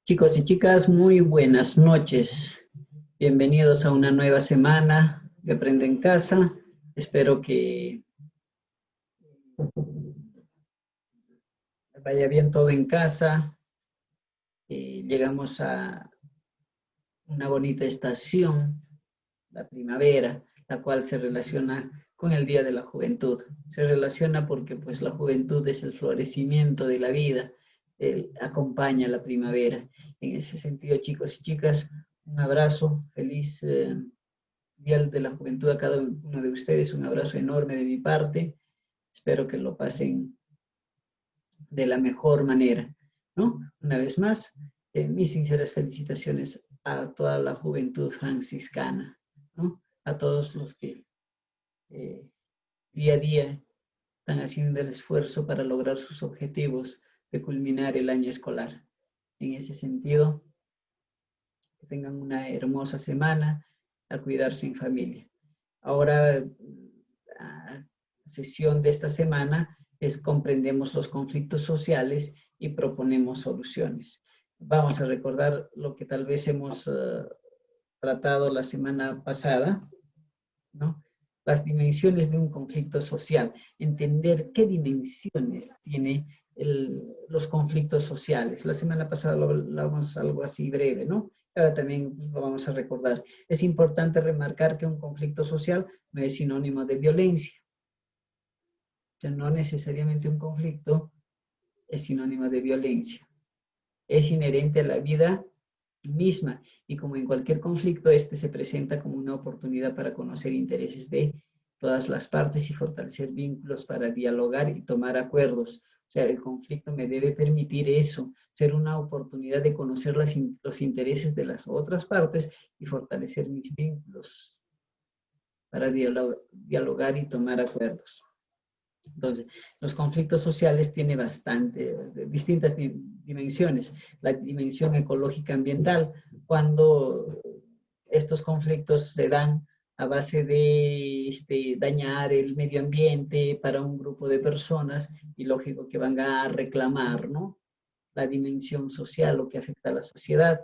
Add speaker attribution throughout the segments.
Speaker 1: Chicos y chicas, muy buenas noches. Bienvenidos a una nueva semana de Aprende en Casa. Espero que vaya bien todo en casa. Llegamos a una bonita estación, la primavera, la cual se relaciona con el Día de la Juventud. Se relaciona porque pues la juventud es el florecimiento de la vida, acompaña la primavera. En ese sentido, chicos y chicas, un abrazo, feliz Día de la Juventud a cada uno de ustedes, un abrazo enorme de mi parte. Espero que lo pasen de la mejor manera, ¿no? Una vez más, mis sinceras felicitaciones a toda la juventud franciscana, ¿no? A todos los que día a día están haciendo el esfuerzo para lograr sus objetivos de culminar el año escolar. En ese sentido, que tengan una hermosa semana, a cuidarse en familia. Ahora, la sesión de esta semana es comprendemos los conflictos sociales y proponemos soluciones. Vamos a recordar lo que tal vez hemos tratado la semana pasada, ¿no? Las dimensiones de un conflicto social, entender qué dimensiones tiene los conflictos sociales. La semana pasada lo hablamos algo así breve, ¿no? Ahora también lo vamos a recordar. Es importante remarcar que un conflicto social no es sinónimo de violencia. O sea, no necesariamente un conflicto es sinónimo de violencia. Es inherente a la vida misma y como en cualquier conflicto, este se presenta como una oportunidad para conocer intereses de todas las partes y fortalecer vínculos para dialogar y tomar acuerdos. O sea, el conflicto me debe permitir eso, ser una oportunidad de conocer los intereses de las otras partes y fortalecer mis vínculos para dialogar y tomar acuerdos. Entonces, los conflictos sociales tienen distintas dimensiones. La dimensión ecológica ambiental, cuando estos conflictos se dan a base de dañar el medio ambiente para un grupo de personas, y lógico que van a reclamar, ¿no? La dimensión social, lo que afecta a la sociedad,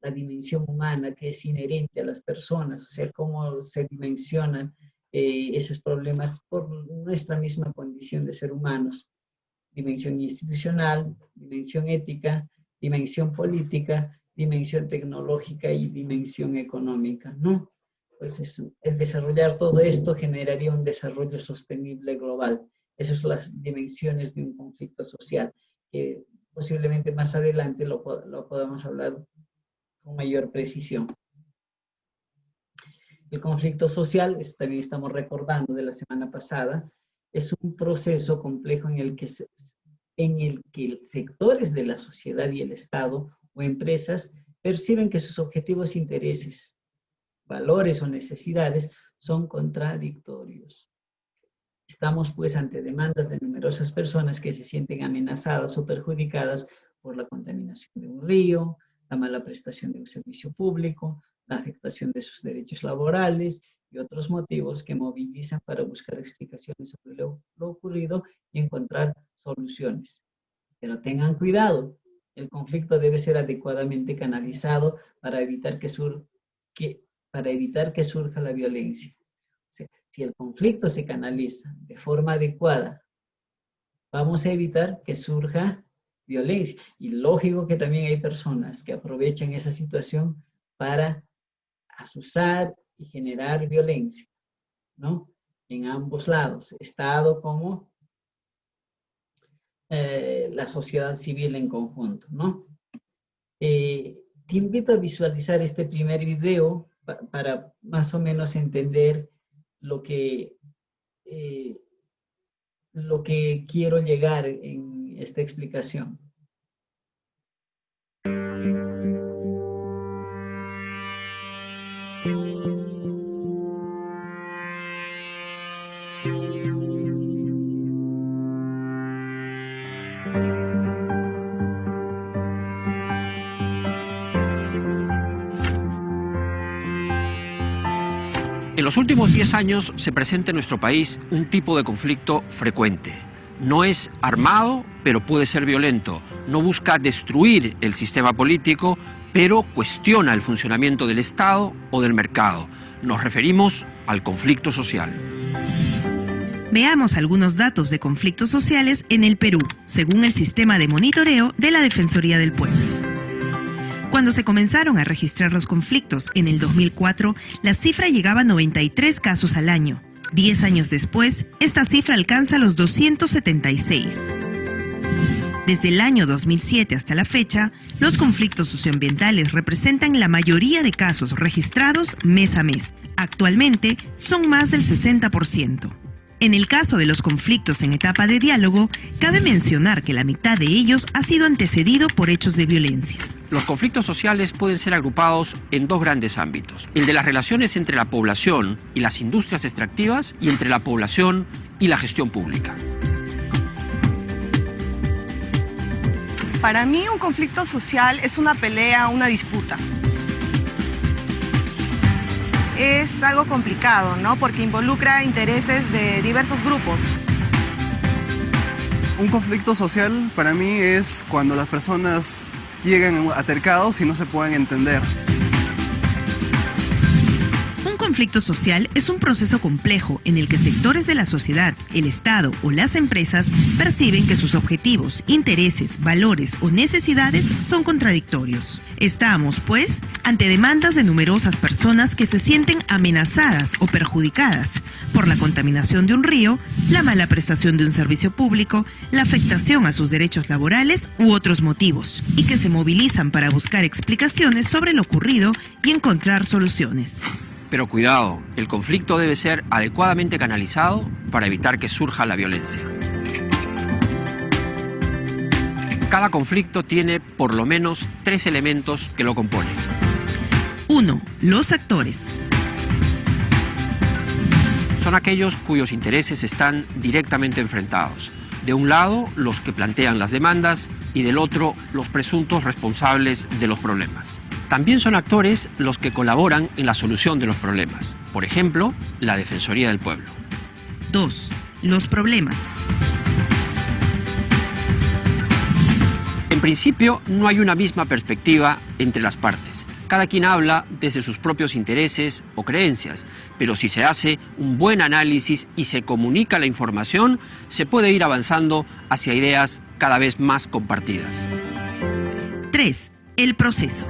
Speaker 1: la dimensión humana que es inherente a las personas, o sea, cómo se dimensionan esos problemas por nuestra misma condición de ser humanos. Dimensión institucional, dimensión ética, dimensión política, dimensión tecnológica y dimensión económica, ¿no? Pues el desarrollar todo esto generaría un desarrollo sostenible global. Esas son las dimensiones de un conflicto social, que posiblemente más adelante lo podamos hablar con mayor precisión. El conflicto social, también estamos recordando de la semana pasada, es un proceso complejo en el que sectores de la sociedad y el Estado o empresas perciben que sus objetivos, intereses, valores o necesidades son contradictorios. Estamos pues ante demandas de numerosas personas que se sienten amenazadas o perjudicadas por la contaminación de un río, la mala prestación de un servicio público, la afectación de sus derechos laborales y otros motivos que movilizan para buscar explicaciones sobre lo ocurrido y encontrar soluciones. Pero tengan cuidado, el conflicto debe ser adecuadamente canalizado para evitar que surja la violencia. O sea, si el conflicto se canaliza de forma adecuada, vamos a evitar que surja violencia. Y lógico que también hay personas que aprovechan esa situación para asusar y generar violencia, ¿no? En ambos lados, Estado como la sociedad civil en conjunto, ¿no? Te invito a visualizar este primer video para más o menos entender lo que quiero llegar en esta explicación.
Speaker 2: En los últimos 10 años se presenta en nuestro país un tipo de conflicto frecuente: No es armado, pero puede ser violento. No busca destruir el sistema político, pero cuestiona el funcionamiento del Estado o del mercado. Nos referimos al conflicto social.
Speaker 3: Veamos algunos datos de conflictos sociales en el Perú, según el sistema de monitoreo de la Defensoría del Pueblo. Cuando se comenzaron a registrar los conflictos en el 2004, la cifra llegaba a 93 casos al año. 10 años después, esta cifra alcanza los 276. Desde el año 2007 hasta la fecha, los conflictos socioambientales representan la mayoría de casos registrados mes a mes. Actualmente, son más del 60%. En el caso de los conflictos en etapa de diálogo, cabe mencionar que la mitad de ellos ha sido antecedido por hechos de violencia.
Speaker 2: Los conflictos sociales pueden ser agrupados en dos grandes ámbitos: el de las relaciones entre la población y las industrias extractivas, y entre la población y la gestión pública.
Speaker 4: Para mí, un conflicto social es una pelea, una disputa. Es algo complicado, ¿no? Porque involucra intereses de diversos grupos.
Speaker 5: Un conflicto social para mí es cuando las personas llegan altercados y no se pueden entender.
Speaker 3: Un conflicto social es un proceso complejo en el que sectores de la sociedad, el Estado o las empresas perciben que sus objetivos, intereses, valores o necesidades son contradictorios. Estamos, pues, ante demandas de numerosas personas que se sienten amenazadas o perjudicadas por la contaminación de un río, la mala prestación de un servicio público, la afectación a sus derechos laborales u otros motivos, y que se movilizan para buscar explicaciones sobre lo ocurrido y encontrar soluciones.
Speaker 2: Pero cuidado, el conflicto debe ser adecuadamente canalizado para evitar que surja la violencia. Cada conflicto tiene por lo menos 3 elementos que lo componen.
Speaker 3: 1. Los actores.
Speaker 2: Son aquellos cuyos intereses están directamente enfrentados. De un lado, los que plantean las demandas, y del otro, los presuntos responsables de los problemas. También son actores los que colaboran en la solución de los problemas. Por ejemplo, la Defensoría del Pueblo.
Speaker 3: 2. Los problemas.
Speaker 2: En principio, no hay una misma perspectiva entre las partes. Cada quien habla desde sus propios intereses o creencias, pero si se hace un buen análisis y se comunica la información, se puede ir avanzando hacia ideas cada vez más compartidas.
Speaker 3: 3. El proceso.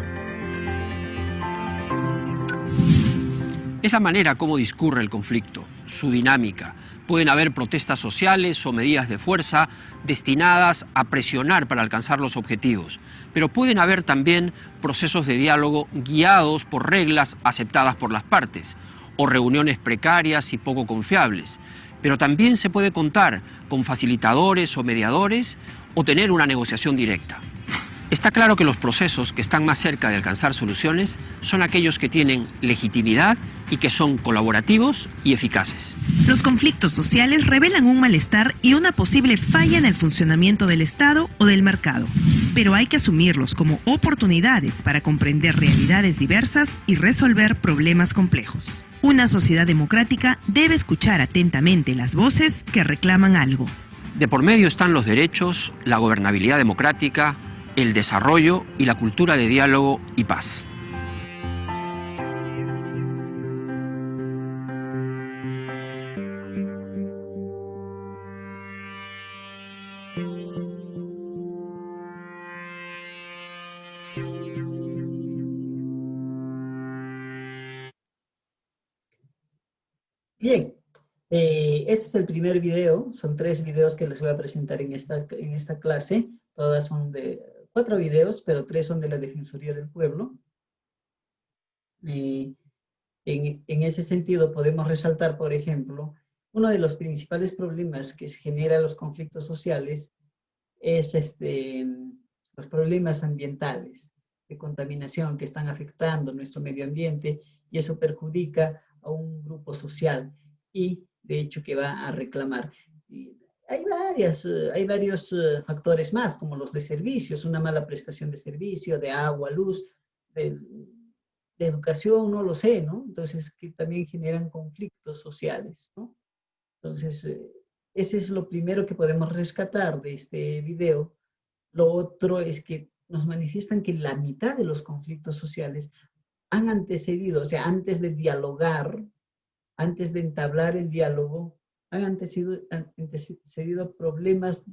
Speaker 2: Es la manera como discurre el conflicto, su dinámica. Pueden haber protestas sociales o medidas de fuerza destinadas a presionar para alcanzar los objetivos, pero pueden haber también procesos de diálogo guiados por reglas aceptadas por las partes, o reuniones precarias y poco confiables. Pero también se puede contar con facilitadores o mediadores, o tener una negociación directa. Está claro que los procesos que están más cerca de alcanzar soluciones son aquellos que tienen legitimidad y que son colaborativos y eficaces.
Speaker 3: Los conflictos sociales revelan un malestar y una posible falla en el funcionamiento del Estado o del mercado, pero hay que asumirlos como oportunidades para comprender realidades diversas y resolver problemas complejos. Una sociedad democrática debe escuchar atentamente las voces que reclaman algo.
Speaker 2: De por medio están los derechos, la gobernabilidad democrática, el desarrollo y la cultura de diálogo y paz.
Speaker 1: Bien, este es el primer video, son 3 videos que les voy a presentar en esta clase. Todas son de 4 videos, pero 3 son de la Defensoría del Pueblo. En ese sentido podemos resaltar, por ejemplo, uno de los principales problemas que se generan los conflictos sociales es los problemas ambientales de contaminación que están afectando nuestro medio ambiente, y eso perjudica a un grupo social y de hecho que va a reclamar. Hay varios factores más, como los de servicios, una mala prestación de servicio, de agua, luz, de educación, no lo sé, ¿no? Entonces, que también generan conflictos sociales, ¿no? Entonces, ese es lo primero que podemos rescatar de este video. Lo otro es que nos manifiestan que la mitad de los conflictos sociales han antecedido, o sea, antes de dialogar, antes de entablar el diálogo, han antecedido problemas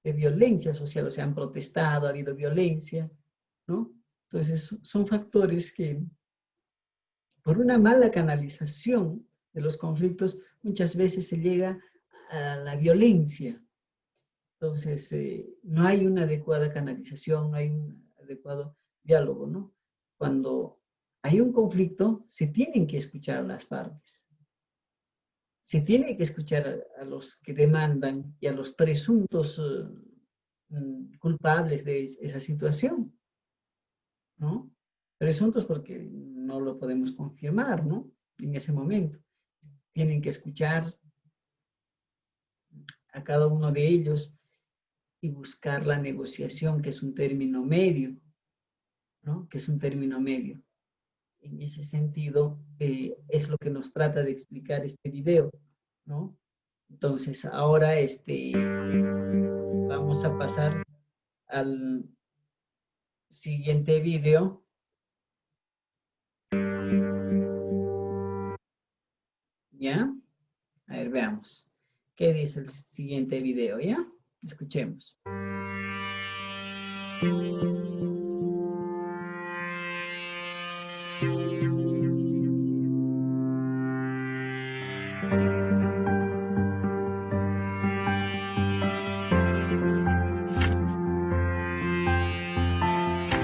Speaker 1: de violencia social, o sea, han protestado, ha habido violencia, ¿no? Entonces, son factores que, por una mala canalización de los conflictos, muchas veces se llega a la violencia. Entonces, no hay una adecuada canalización, no hay un adecuado diálogo, ¿no? Cuando hay un conflicto, se tienen que escuchar las partes. Se tiene que escuchar a los que demandan y a los presuntos culpables de esa situación, ¿no? Presuntos porque no lo podemos confirmar, ¿no? En ese momento. Tienen que escuchar a cada uno de ellos y buscar la negociación, que es un término medio, ¿no? Que es un término medio. En ese sentido, es lo que nos trata de explicar este video, ¿no? Entonces, ahora vamos a pasar al siguiente video. ¿Ya? A ver, veamos. ¿Qué dice el siguiente video, ya? Escuchemos.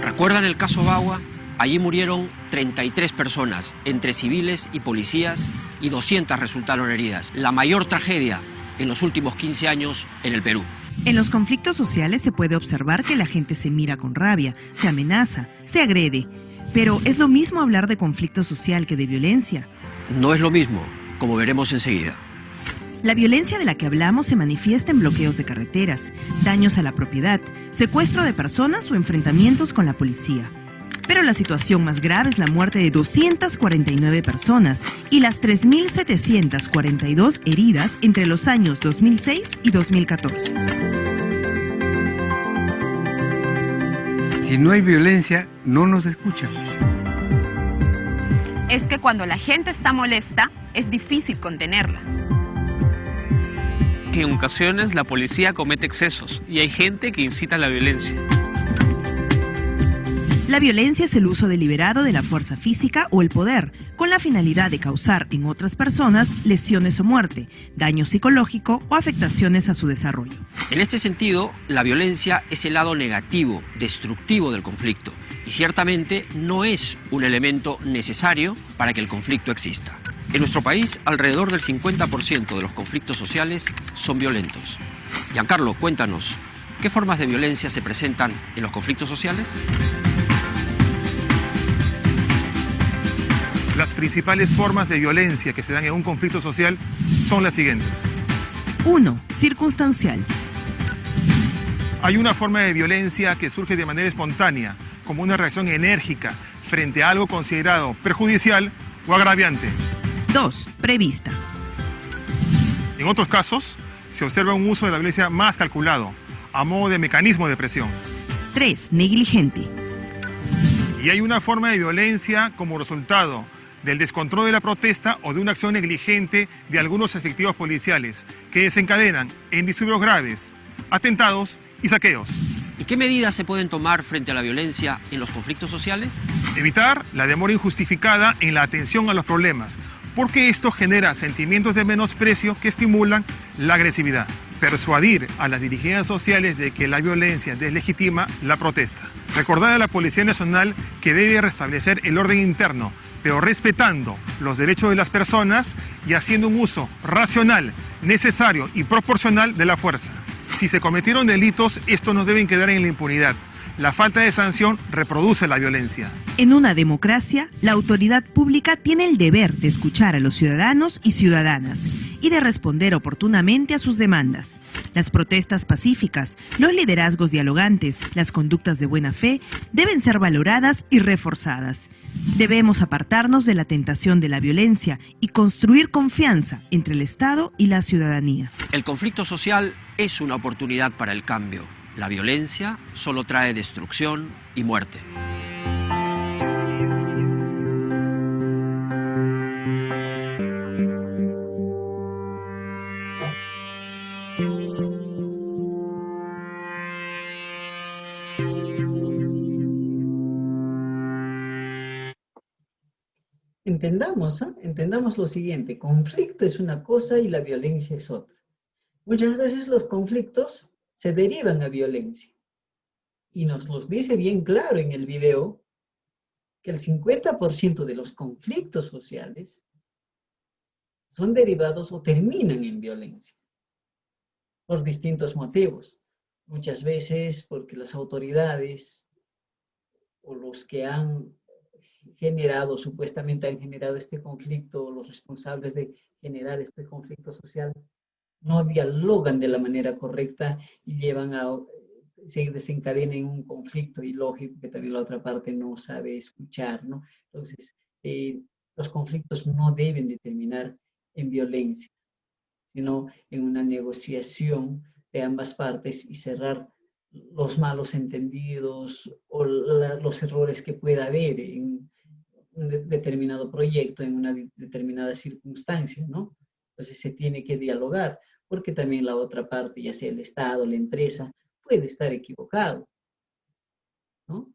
Speaker 2: ¿Recuerdan el caso Bagua? Allí murieron 33 personas, entre civiles y policías, y 200 resultaron heridas. La mayor tragedia en los últimos 15 años en el Perú.
Speaker 3: En los conflictos sociales se puede observar que la gente se mira con rabia, se amenaza, se agrede. Pero ¿es lo mismo hablar de conflicto social que de violencia?
Speaker 2: No es lo mismo, como veremos enseguida.
Speaker 3: La violencia de la que hablamos se manifiesta en bloqueos de carreteras, daños a la propiedad, secuestro de personas o enfrentamientos con la policía. Pero la situación más grave es la muerte de 249 personas y las 3.742 heridas entre los años 2006 y 2014.
Speaker 6: Si no hay violencia, no nos escuchan.
Speaker 7: Es que cuando la gente está molesta, es difícil contenerla.
Speaker 8: Que en ocasiones la policía comete excesos y hay gente que incita a la violencia.
Speaker 3: La violencia es el uso deliberado de la fuerza física o el poder, con la finalidad de causar en otras personas lesiones o muerte, daño psicológico o afectaciones a su desarrollo.
Speaker 2: En este sentido, la violencia es el lado negativo, destructivo del conflicto, y ciertamente no es un elemento necesario para que el conflicto exista. En nuestro país, alrededor del 50% de los conflictos sociales son violentos. Giancarlo, cuéntanos, ¿qué formas de violencia se presentan en los conflictos sociales?
Speaker 9: Las principales formas de violencia que se dan en un conflicto social son las siguientes.
Speaker 3: 1. Circunstancial.
Speaker 9: Hay una forma de violencia que surge de manera espontánea, como una reacción enérgica frente a algo considerado perjudicial o agraviante.
Speaker 3: 2. Prevista.
Speaker 9: En otros casos, se observa un uso de la violencia más calculado, a modo de mecanismo de presión.
Speaker 3: 3. Negligente.
Speaker 9: Y hay una forma de violencia como resultado del descontrol de la protesta o de una acción negligente de algunos efectivos policiales que desencadenan en disturbios graves, atentados y saqueos.
Speaker 2: ¿Y qué medidas se pueden tomar frente a la violencia en los conflictos sociales?
Speaker 9: Evitar la demora injustificada en la atención a los problemas, porque esto genera sentimientos de menosprecio que estimulan la agresividad. Persuadir a las dirigencias sociales de que la violencia deslegitima la protesta. Recordar a la Policía Nacional que debe restablecer el orden interno, pero respetando los derechos de las personas y haciendo un uso racional, necesario y proporcional de la fuerza. Si se cometieron delitos, estos no deben quedar en la impunidad. La falta de sanción reproduce la violencia.
Speaker 3: En una democracia, la autoridad pública tiene el deber de escuchar a los ciudadanos y ciudadanas y de responder oportunamente a sus demandas. Las protestas pacíficas, los liderazgos dialogantes, las conductas de buena fe deben ser valoradas y reforzadas. Debemos apartarnos de la tentación de la violencia y construir confianza entre el Estado y la ciudadanía.
Speaker 2: El conflicto social es una oportunidad para el cambio. La violencia solo trae destrucción y muerte.
Speaker 1: Entendamos lo siguiente: conflicto es una cosa y la violencia es otra. Muchas veces los conflictos se derivan a violencia. Y nos los dice bien claro en el video que el 50% de los conflictos sociales son derivados o terminan en violencia, por distintos motivos. Muchas veces porque las autoridades o los que supuestamente han generado este conflicto, los responsables de generar este conflicto social, no dialogan de la manera correcta y se desencadena en un conflicto ilógico que también la otra parte no sabe escuchar, ¿no? Entonces, los conflictos no deben de terminar en violencia, sino en una negociación de ambas partes y cerrar los malos entendidos o los errores que pueda haber en un determinado proyecto, en una determinada circunstancia, ¿no? Entonces se tiene que dialogar, porque también la otra parte, ya sea el Estado, la empresa, puede estar equivocado, ¿no?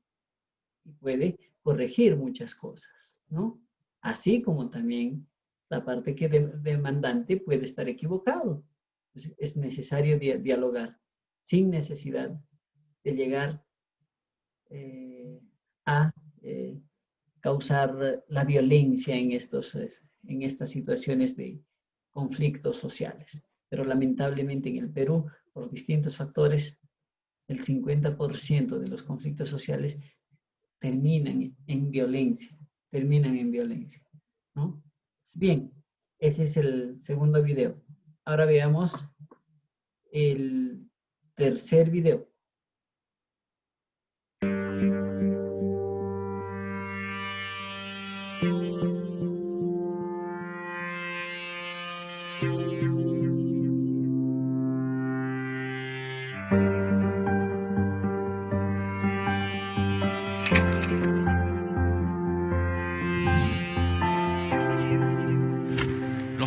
Speaker 1: Y puede corregir muchas cosas, ¿no? Así como también la parte que demandante puede estar equivocado. Entonces, es necesario dialogar, sin necesidad de llegar a causar la violencia en estas situaciones de conflictos sociales. Pero lamentablemente en el Perú, por distintos factores, el 50% de los conflictos sociales terminan en violencia, ¿no? Bien, ese es el segundo video. Ahora veamos el tercer video.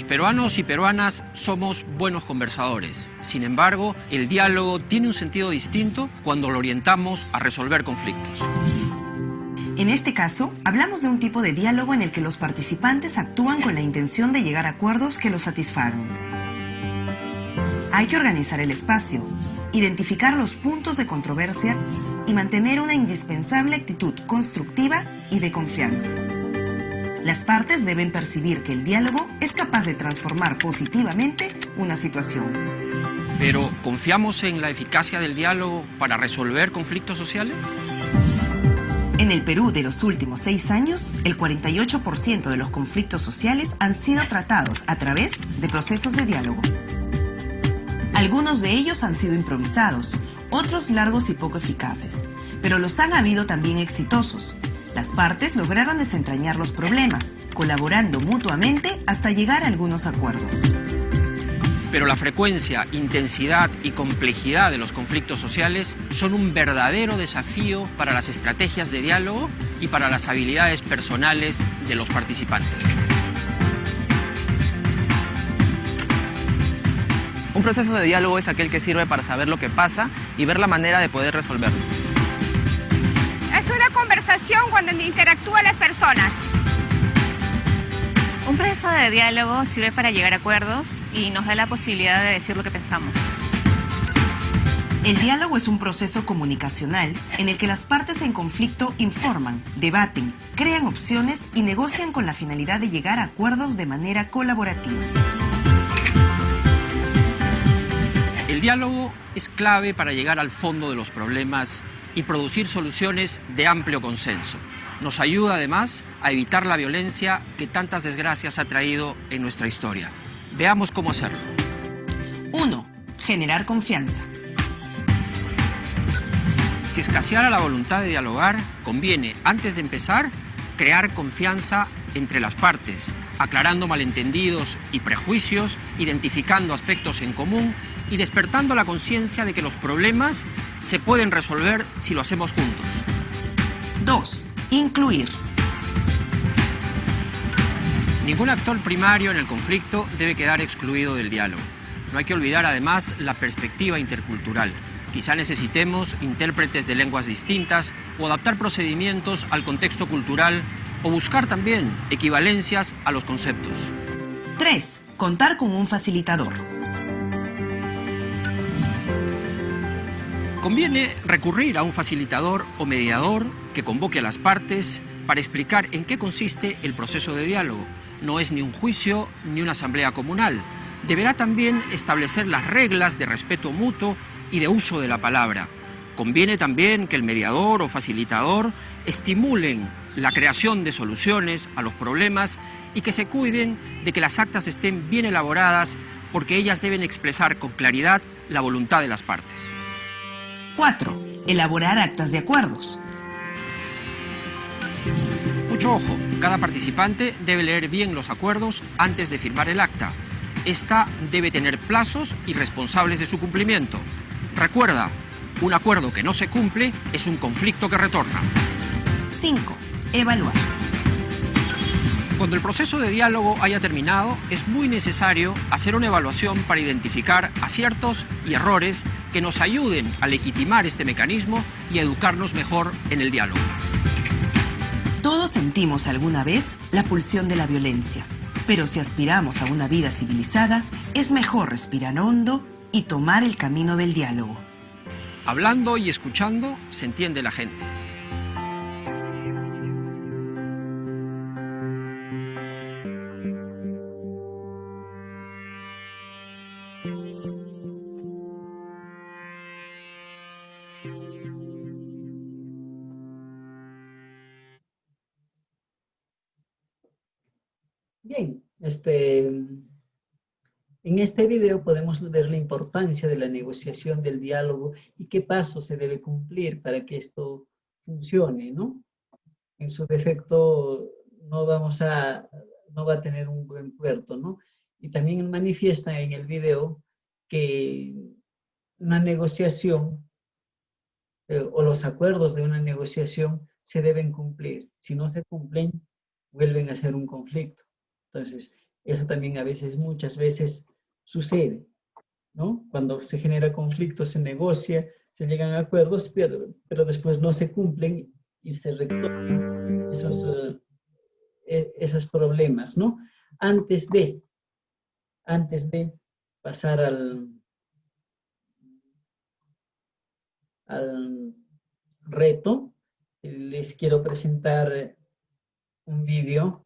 Speaker 2: Peruanos y peruanas somos buenos conversadores. Sin embargo, el diálogo tiene un sentido distinto cuando lo orientamos a resolver conflictos.
Speaker 3: En este caso, hablamos de un tipo de diálogo en el que los participantes actúan con la intención de llegar a acuerdos que los satisfagan. Hay que organizar el espacio, identificar los puntos de controversia y mantener una indispensable actitud constructiva y de confianza. Las partes deben percibir que el diálogo es capaz de transformar positivamente una situación.
Speaker 2: Pero, ¿confiamos en la eficacia del diálogo para resolver conflictos sociales?
Speaker 3: En el Perú de los últimos 6 años, el 48% de los conflictos sociales han sido tratados a través de procesos de diálogo. Algunos de ellos han sido improvisados, otros largos y poco eficaces, pero los han habido también exitosos. Las partes lograron desentrañar los problemas, colaborando mutuamente hasta llegar a algunos acuerdos.
Speaker 2: Pero la frecuencia, intensidad y complejidad de los conflictos sociales son un verdadero desafío para las estrategias de diálogo y para las habilidades personales de los participantes.
Speaker 10: Un proceso de diálogo es aquel que sirve para saber lo que pasa y ver la manera de poder resolverlo.
Speaker 7: Es una conversación cuando interactúan las personas.
Speaker 11: Un proceso de diálogo sirve para llegar a acuerdos y nos da la posibilidad de decir lo que pensamos.
Speaker 3: El diálogo es un proceso comunicacional en el que las partes en conflicto informan, debaten, crean opciones y negocian con la finalidad de llegar a acuerdos de manera colaborativa.
Speaker 2: El diálogo es clave para llegar al fondo de los problemas y producir soluciones de amplio consenso. Nos ayuda además a evitar la violencia que tantas desgracias ha traído en nuestra historia. Veamos cómo hacerlo.
Speaker 3: 1. Generar confianza.
Speaker 2: Si escaseara la voluntad de dialogar, conviene, antes de empezar, crear confianza entre las partes, aclarando malentendidos y prejuicios, identificando aspectos en común y despertando la conciencia de que los problemas se pueden resolver si lo hacemos juntos.
Speaker 3: 2. Incluir.
Speaker 2: Ningún actor primario en el conflicto debe quedar excluido del diálogo. No hay que olvidar además la perspectiva intercultural. Quizá necesitemos intérpretes de lenguas distintas o adaptar procedimientos al contexto cultural o buscar también equivalencias a los conceptos.
Speaker 3: 3. Contar con un facilitador.
Speaker 2: Conviene recurrir a un facilitador o mediador que convoque a las partes para explicar en qué consiste el proceso de diálogo. No es ni un juicio ni una asamblea comunal. Deberá también establecer las reglas de respeto mutuo y de uso de la palabra. Conviene también que el mediador o facilitador estimulen la creación de soluciones a los problemas y que se cuiden de que las actas estén bien elaboradas porque ellas deben expresar con claridad la voluntad de las partes.
Speaker 3: 4. Elaborar actas de acuerdos.
Speaker 2: Mucho ojo, cada participante debe leer bien los acuerdos antes de firmar el acta. Esta debe tener plazos y responsables de su cumplimiento. Recuerda, un acuerdo que no se cumple es un conflicto que retorna.
Speaker 3: 5. Evaluar.
Speaker 2: Cuando el proceso de diálogo haya terminado, es muy necesario hacer una evaluación para identificar aciertos y errores que nos ayuden a legitimar este mecanismo y a educarnos mejor en el diálogo.
Speaker 3: Todos sentimos alguna vez la pulsión de la violencia, pero si aspiramos a una vida civilizada, es mejor respirar hondo y tomar el camino del diálogo.
Speaker 2: Hablando y escuchando se entiende la gente.
Speaker 1: Bien, en este video podemos ver la importancia de la negociación, del diálogo y qué pasos se debe cumplir para que esto funcione, ¿no? En su defecto no va a tener un buen puerto, ¿no? Y también manifiesta en el video que una negociación o los acuerdos de una negociación se deben cumplir. Si no se cumplen, vuelven a ser un conflicto. Entonces, eso también muchas veces sucede, ¿no? Cuando se genera conflicto, se negocia, se llegan a acuerdos, pero después no se cumplen y se retornan esos problemas, ¿no? Antes de pasar al reto, les quiero presentar un video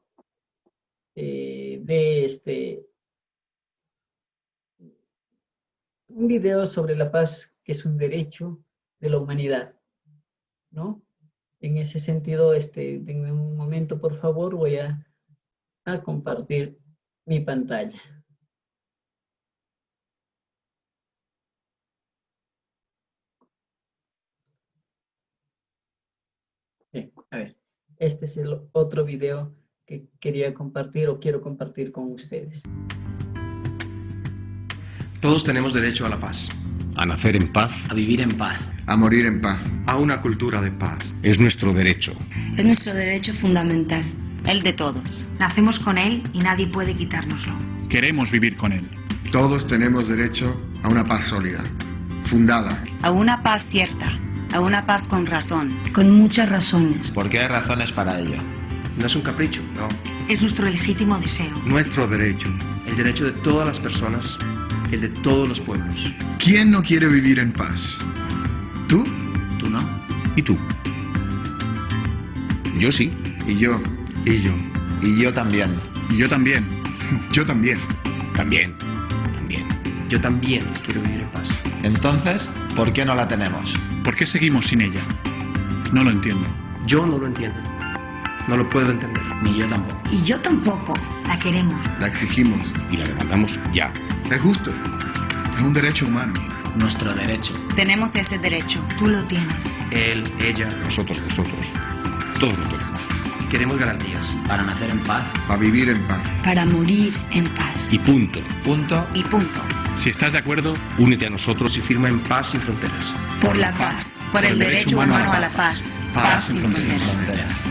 Speaker 1: un video sobre la paz, que es un derecho de la humanidad, ¿no? En ese sentido, denme un momento, por favor, voy a compartir mi pantalla. Bien, a ver, este es el otro video que quería compartir o quiero compartir con ustedes.
Speaker 12: Todos tenemos derecho a la paz.
Speaker 13: A nacer en paz.
Speaker 14: A vivir en paz.
Speaker 13: A morir en paz.
Speaker 12: A una cultura de paz.
Speaker 13: Es nuestro derecho.
Speaker 15: Es nuestro derecho fundamental.
Speaker 3: El de todos.
Speaker 15: Nacemos con él y nadie puede quitárnoslo.
Speaker 16: Queremos vivir con él.
Speaker 13: Todos tenemos derecho a una paz sólida, fundada.
Speaker 15: A una paz cierta. A una paz con razón. Con muchas razones.
Speaker 14: Porque hay razones para ello.
Speaker 12: No es un capricho, no.
Speaker 15: Es nuestro legítimo deseo.
Speaker 13: Nuestro derecho.
Speaker 12: El derecho de todas las personas, el de todos los pueblos.
Speaker 13: ¿Quién no quiere vivir en paz? ¿Tú?
Speaker 14: ¿Tú no?
Speaker 13: ¿Y tú?
Speaker 16: Yo sí.
Speaker 13: Y yo.
Speaker 14: Y yo. Y yo también.
Speaker 16: Y yo también.
Speaker 13: Yo también.
Speaker 16: También. También.
Speaker 12: Yo también quiero vivir en paz.
Speaker 14: Entonces, ¿por qué no la tenemos?
Speaker 16: ¿Por qué seguimos sin ella? No lo entiendo.
Speaker 12: Yo no lo entiendo. No lo puedo entender.
Speaker 14: Ni yo tampoco.
Speaker 15: Y yo tampoco. La queremos.
Speaker 13: La exigimos.
Speaker 16: Y la demandamos ya.
Speaker 13: Es justo. Es un derecho humano.
Speaker 14: Nuestro derecho.
Speaker 15: Tenemos ese derecho. Tú lo tienes.
Speaker 12: Él, ella.
Speaker 16: Nosotros. Todos lo tenemos.
Speaker 12: Queremos garantías.
Speaker 14: Para nacer en paz.
Speaker 13: Para vivir en paz.
Speaker 15: Para morir en paz.
Speaker 16: Y punto.
Speaker 14: Punto.
Speaker 15: Y punto.
Speaker 16: Si estás de acuerdo, únete a nosotros
Speaker 12: Y firma en Paz sin Fronteras.
Speaker 15: Por la paz. Por el derecho humano a la paz. Paz sin fronteras.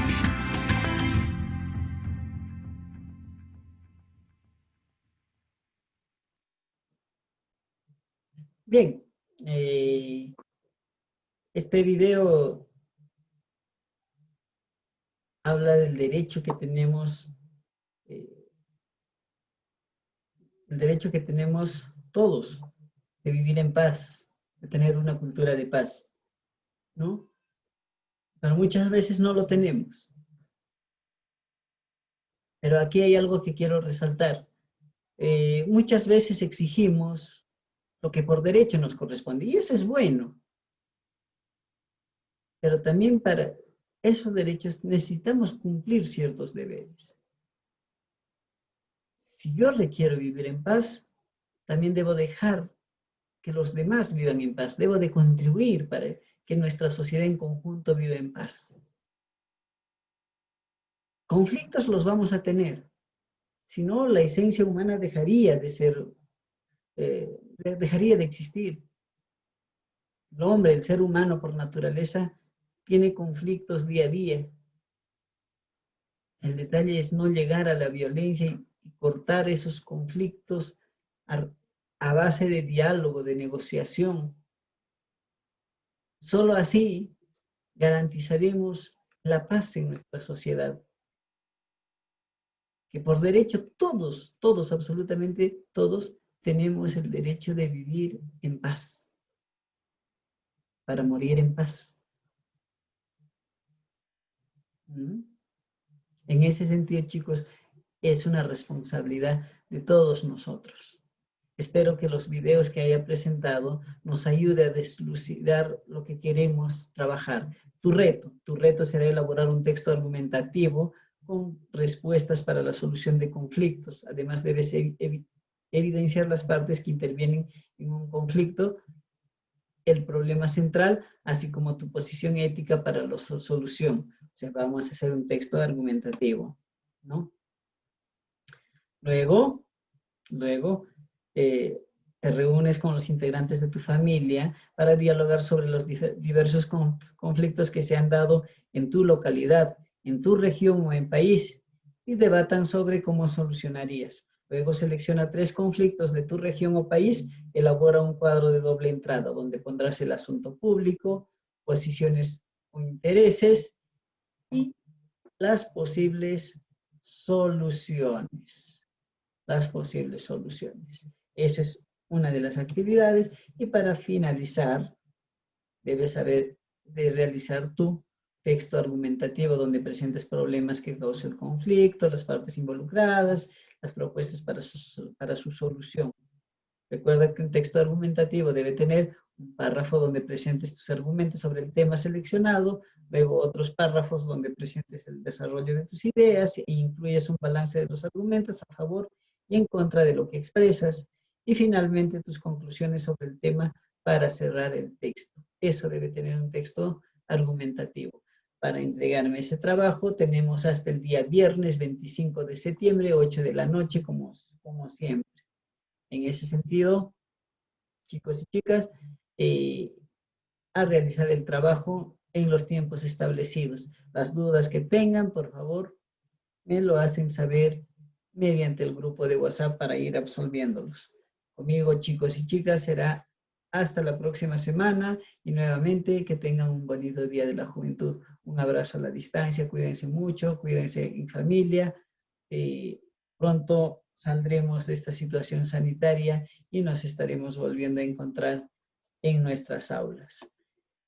Speaker 1: Bien, este video habla del derecho que tenemos, todos de vivir en paz, de tener una cultura de paz, ¿no? Pero muchas veces no lo tenemos. Pero aquí hay algo que quiero resaltar. Muchas veces exigimos lo que por derecho nos corresponde, y eso es bueno. Pero también para esos derechos necesitamos cumplir ciertos deberes. Si yo requiero vivir en paz, también debo dejar que los demás vivan en paz. Debo de contribuir para que nuestra sociedad en conjunto viva en paz. Conflictos los vamos a tener. Si no, la esencia humana dejaría de ser, dejaría de existir. El hombre, el ser humano por naturaleza, tiene conflictos día a día. El detalle es no llegar a la violencia y cortar esos conflictos a base de diálogo, de negociación. Solo así garantizaremos la paz en nuestra sociedad. Que por derecho todos, absolutamente todos, tenemos el derecho de vivir en paz, para morir en paz. En ese sentido, chicos, es una responsabilidad de todos nosotros. Espero que los videos que haya presentado nos ayude a deslucidar lo que queremos trabajar. Tu reto será elaborar un texto argumentativo con respuestas para la solución de conflictos. Además, debes evidenciar las partes que intervienen en un conflicto, el problema central, así como tu posición ética para la solución. O sea, vamos a hacer un texto argumentativo, ¿no? Luego, te reúnes con los integrantes de tu familia para dialogar sobre los diversos conflictos que se han dado en tu localidad, en tu región o en país, y debatan sobre cómo solucionarías. Luego selecciona 3 conflictos de tu región o país, elabora un cuadro de doble entrada, donde pondrás el asunto público, posiciones o intereses, y las posibles soluciones. Esa es una de las actividades, y para finalizar, debes saber de realizar tu texto argumentativo donde presentes problemas que causan el conflicto, las partes involucradas, las propuestas para su solución. Recuerda que un texto argumentativo debe tener un párrafo donde presentes tus argumentos sobre el tema seleccionado, luego otros párrafos donde presentes el desarrollo de tus ideas e incluyes un balance de los argumentos a favor y en contra de lo que expresas, y finalmente tus conclusiones sobre el tema para cerrar el texto. Eso debe tener un texto argumentativo. Para entregarme ese trabajo tenemos hasta el día viernes 25 de septiembre, 8 de la noche, como siempre. En ese sentido, chicos y chicas, a realizar el trabajo en los tiempos establecidos. Las dudas que tengan, por favor, me lo hacen saber mediante el grupo de WhatsApp para ir absolviéndolos. Conmigo, chicos y chicas, será hasta la próxima semana, y nuevamente que tengan un bonito Día de la Juventud. Un abrazo a la distancia, cuídense mucho, cuídense en familia. Pronto saldremos de esta situación sanitaria y nos estaremos volviendo a encontrar en nuestras aulas.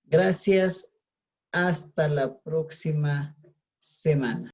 Speaker 1: Gracias, hasta la próxima semana.